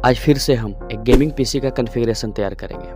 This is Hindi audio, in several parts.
आज फिर से हम एक गेमिंग पीसी का कॉन्फ़िगरेशन तैयार करेंगे।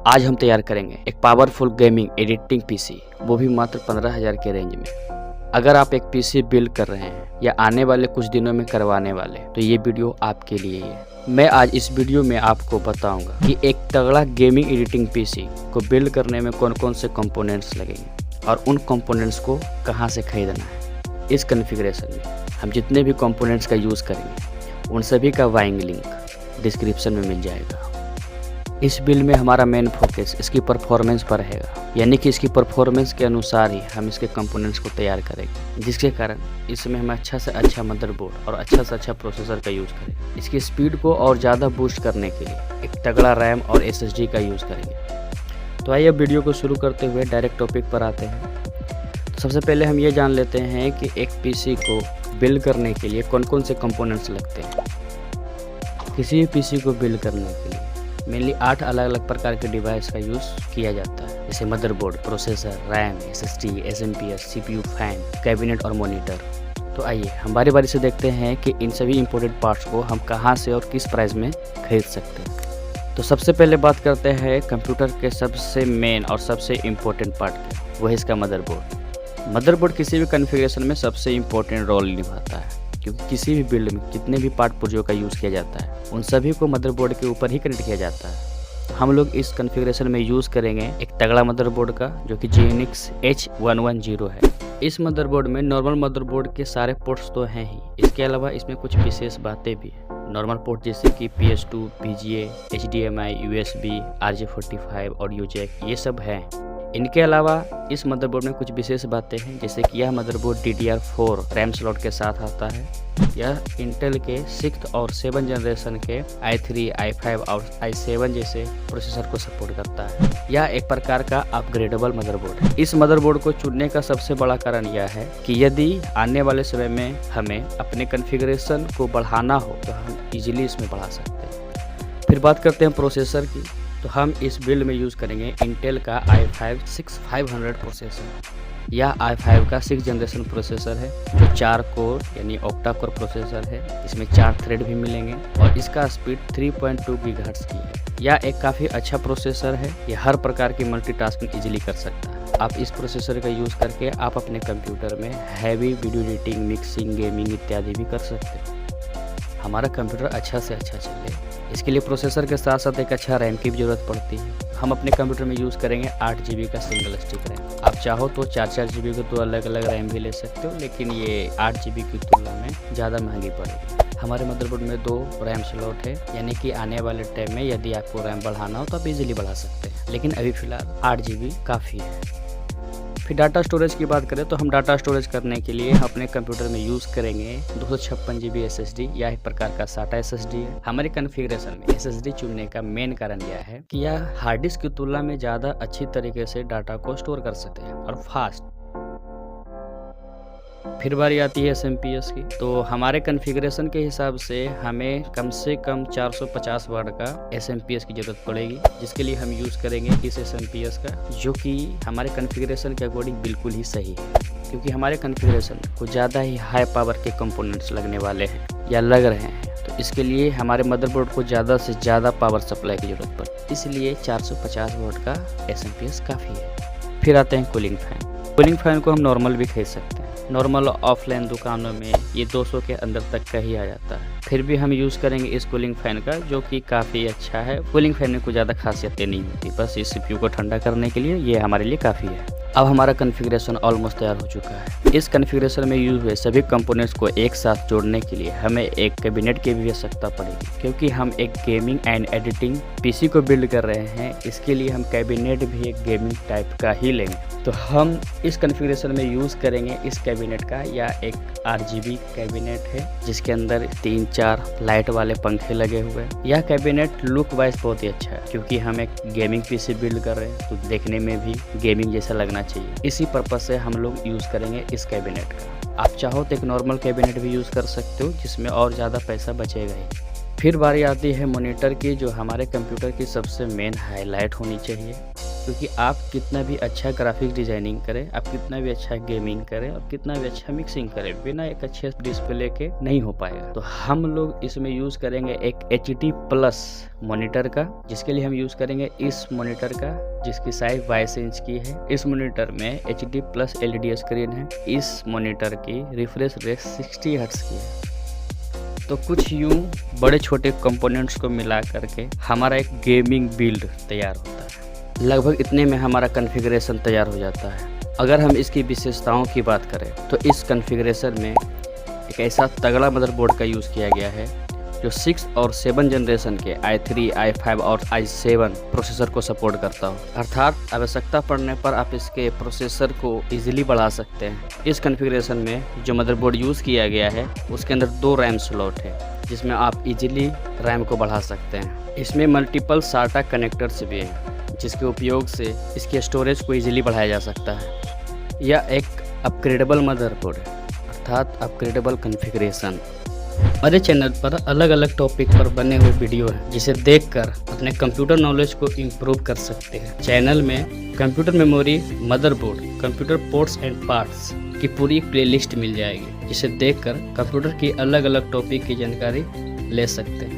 आज हम तैयार करेंगे एक पावरफुल गेमिंग एडिटिंग पीसी, वो भी मात्र 15,000 के रेंज में। अगर आप एक पीसी बिल्ड कर रहे हैं या आने वाले कुछ दिनों में करवाने वाले, तो ये वीडियो आपके लिए ही है। मैं आज इस वीडियो में आपको बताऊंगा कि एक तगड़ा गेमिंग एडिटिंग पीसी को बिल्ड करने में कौन कौन से कंपोनेंट्स लगेंगे और उन कंपोनेंट्स को कहाँ से खरीदना है। इस कॉन्फ़िगरेशन में हम जितने भी कंपोनेंट्स का यूज़ करेंगे उन सभी का बाइंग लिंक डिस्क्रिप्शन में मिल जाएगा। इस बिल्ड में हमारा मेन फोकस इसकी परफॉर्मेंस पर रहेगा, यानी कि इसकी परफॉर्मेंस के अनुसार ही हम इसके कंपोनेंट्स को तैयार करेंगे, जिसके कारण इसमें हम अच्छा से अच्छा मदरबोर्ड और अच्छा से अच्छा प्रोसेसर का यूज़ करेंगे। इसकी स्पीड को और ज़्यादा बूस्ट करने के लिए एक तगड़ा रैम और SSD का यूज़ करेंगे। तो आइए अब वीडियो को शुरू करते हुए डायरेक्ट टॉपिक पर आते हैं। तो सबसे पहले हम ये जान लेते हैं कि एक पीसी को बिल्ड करने के लिए कौन कौन से कंपोनेंट्स लगते हैं। किसी भी पीसी को बिल्ड करने के लिए मेनली 8 अलग अलग प्रकार के डिवाइस का यूज़ किया जाता है, जैसे motherboard, processor, RAM, SSD, SMPS, CPU, fan, cabinet और मॉनिटर। तो आइए हम बारी बारी से देखते हैं कि इन सभी इंपॉर्टेंट पार्ट्स को हम कहां से और किस प्राइस में खरीद सकते हैं। तो सबसे पहले बात करते हैं कंप्यूटर के सबसे मेन और सबसे इम्पोर्टेंट पार्ट की, वो है इसका मदरबोर्ड। मदरबोर्ड किसी भी कॉन्फ़िगरेशन में सबसे इम्पोर्टेंट रोल निभाता है, क्योंकि किसी भी बिल्ड में जितने भी पार्ट पुर्जों का यूज़ किया जाता है उन सभी को मदरबोर्ड के ऊपर ही कनेक्ट किया जाता है। हम लोग इस कॉन्फ़िगरेशन में यूज़ करेंगे एक तगड़ा मदरबोर्ड का, जो कि GNX H110 है। इस मदरबोर्ड में नॉर्मल मदरबोर्ड के सारे पोर्ट्स तो हैं ही, इसके अलावा इसमें कुछ विशेष बातें भी हैं। नॉर्मल पोर्ट जैसे कि PS2, VGA, HDMI, USB, RJ45 audio jack, ये सब हैं। इनके अलावा इस मदरबोर्ड में कुछ विशेष बातें हैं, जैसे कि यह मदरबोर्ड DDR4 रैम स्लॉट के साथ आता है। यह इंटेल के 6th और 7th जनरेशन के i3, i5 और i7 जैसे प्रोसेसर को सपोर्ट करता है। यह एक प्रकार का अपग्रेडेबल मदरबोर्ड है। इस मदरबोर्ड को चुनने का सबसे बड़ा कारण यह है कि यदि आने वाले समय में हमें अपने कॉन्फ़िगरेशन को बढ़ाना हो तो हम इजीली इसमें बढ़ा सकते हैं। फिर बात करते हैं प्रोसेसर की। तो हम इस बिल्ड में यूज़ करेंगे इंटेल का i5 6500 प्रोसेसर। यह i5 का 6th जनरेशन प्रोसेसर है, जो 4 कोर यानी ऑक्टा कोर प्रोसेसर है। इसमें 4 थ्रेड भी मिलेंगे और इसका स्पीड 3.2 गीगाहर्ट्ज़ की है। यह एक काफ़ी अच्छा प्रोसेसर है। यह हर प्रकार की मल्टीटास्किंग इजीली कर सकता है। आप इस प्रोसेसर का यूज़ करके आप अपने कंप्यूटर में heavy video editing, mixing, gaming इत्यादि भी कर सकते हैं। हमारा कंप्यूटर अच्छा से अच्छा चले, इसके लिए प्रोसेसर के साथ साथ एक अच्छा रैम की भी ज़रूरत पड़ती है। हम अपने कंप्यूटर में यूज़ करेंगे 8 GB का सिंगल स्टिक रैम। आप चाहो तो 4-4 GB की तो अलग अलग रैम भी ले सकते हो, लेकिन ये 8 GB की तुलना में ज़्यादा महंगी पड़ेगी। हमारे मदरबोर्ड में 2 रैम स्लॉट है, यानी कि आने वाले टाइम में यदि आपको रैम बढ़ाना हो तो आप इजीली बढ़ा सकते हैं, लेकिन अभी फ़िलहाल 8 GB काफ़ी है। फिर डाटा स्टोरेज की बात करें तो हम डाटा स्टोरेज करने के लिए अपने कंप्यूटर में यूज़ करेंगे 256 GB SSD। यह एक प्रकार का SATA SSD है। हमारे कॉन्फ़िगरेशन में SSD चुनने का मेन कारण यह है कि यह हार्ड डिस्क की तुलना में ज़्यादा अच्छी तरीके से डाटा को स्टोर कर सकते हैं और फास्ट। फिर बारी आती है SMPS की। तो हमारे कॉन्फ़िगरेशन के हिसाब से हमें कम से कम 450 वाट का SMPS की ज़रूरत पड़ेगी, जिसके लिए हम यूज़ करेंगे इस SMPS का, जो कि हमारे कॉन्फ़िगरेशन के अकॉर्डिंग बिल्कुल ही सही है, क्योंकि हमारे कॉन्फ़िगरेशन को ज़्यादा ही हाई पावर के कंपोनेंट्स लगने वाले हैं या लग रहे हैं। तो इसके लिए हमारे मदरबोर्ड को ज़्यादा से ज़्यादा पावर सप्लाई की ज़रूरत पड़ती है, इसलिए 450 वाट का SMPS काफ़ी है। फिर आते हैं कूलिंग फ़ैन। कूलिंग फ़ैन को हम नॉर्मल भी खरीद सकते हैं। नॉर्मल ऑफलाइन दुकानों में ये 200 के अंदर तक का ही आ जाता है। फिर भी हम यूज़ करेंगे इस कूलिंग फ़ैन का, जो कि काफ़ी अच्छा है। कूलिंग फ़ैन में कुछ ज़्यादा खासियतें नहीं होती, बस इस CPU को ठंडा करने के लिए ये हमारे लिए काफ़ी है। अब हमारा कॉन्फ़िगरेशन ऑलमोस्ट तैयार हो चुका है। इस कॉन्फ़िगरेशन में यूज़ हुए सभी कंपोनेंट्स को एक साथ जोड़ने के लिए हमें एक कैबिनेट की भी आवश्यकता पड़ेगी, क्योंकि हम एक गेमिंग एंड एडिटिंग पीसी को बिल्ड कर रहे हैं। इसके लिए हम कैबिनेट भी एक गेमिंग टाइप का ही लेंगे। तो हम इस कॉन्फ़िगरेशन में यूज़ करेंगे इस कैबिनेट का। या एक RGB कैबिनेट है, जिसके अंदर 3-4 लाइट वाले पंखे लगे हुए हैं। यह कैबिनेट लुक वाइज बहुत ही अच्छा है, क्योंकि हम एक गेमिंग पीसी बिल्ड कर रहे हैं, तो देखने में भी गेमिंग जैसा लगना चाहिए। इसी पर्पज से हम लोग यूज़ करेंगे इस कैबिनेट का। आप चाहो तो एक नॉर्मल कैबिनेट भी यूज़ कर सकते हो, जिसमें और ज़्यादा पैसा बचेगा ही। फिर बारी आती है मॉनिटर की, जो हमारे कंप्यूटर की सबसे मेन हाईलाइट होनी चाहिए। क्योंकि आप कितना भी अच्छा ग्राफिक डिजाइनिंग करें, आप कितना भी अच्छा गेमिंग करें और कितना भी अच्छा मिक्सिंग करें, बिना एक अच्छे डिस्प्ले के नहीं हो पाएगा। तो हम लोग इसमें यूज़ करेंगे एक HD प्लस मॉनिटर का, जिसके लिए हम यूज़ करेंगे इस मॉनिटर का, जिसकी साइज 22 इंच की है। इस मॉनिटर में HD प्लस LED स्क्रीन है। इस मॉनिटर की रिफ्रेश रेट 60 हर्ट्ज की है। तो कुछ यूं बड़े छोटे कंपोनेंट्स को मिला करके हमारा एक गेमिंग बिल्ड तैयार होता है। लगभग इतने में हमारा कॉन्फ़िगरेशन तैयार हो जाता है। अगर हम इसकी विशेषताओं की बात करें तो इस कॉन्फ़िगरेशन में एक ऐसा तगड़ा मदरबोर्ड का यूज़ किया गया है जो 6 और 7 जनरेशन के i3, i5 और i7 प्रोसेसर को सपोर्ट करता हो। अर्थात आवश्यकता पड़ने पर आप इसके प्रोसेसर को इजीली बढ़ा सकते हैं। इस कॉन्फ़िगरेशन में जो मदरबोर्ड यूज़ किया गया है उसके अंदर 2 रैम स्लॉट है, जिसमें आप इजीली रैम को बढ़ा सकते हैं। इसमें मल्टीपल SATA कनेक्टर्स भी हैं, जिसके उपयोग से इसके स्टोरेज को इजीली बढ़ाया जा सकता है। यह एक अपग्रेडेबल मदरबोर्ड है, अर्थात अपग्रेडेबल कॉन्फ़िगरेशन। हमारे चैनल पर अलग अलग टॉपिक पर बने हुए वीडियो हैं, जिसे देखकर अपने कंप्यूटर नॉलेज को इम्प्रूव कर सकते हैं। चैनल में computer memory, motherboard, computer ports and parts की पूरी प्लेलिस्ट मिल जाएगी, जिसे देखकर कंप्यूटर की अलग अलग टॉपिक की जानकारी ले सकते हैं।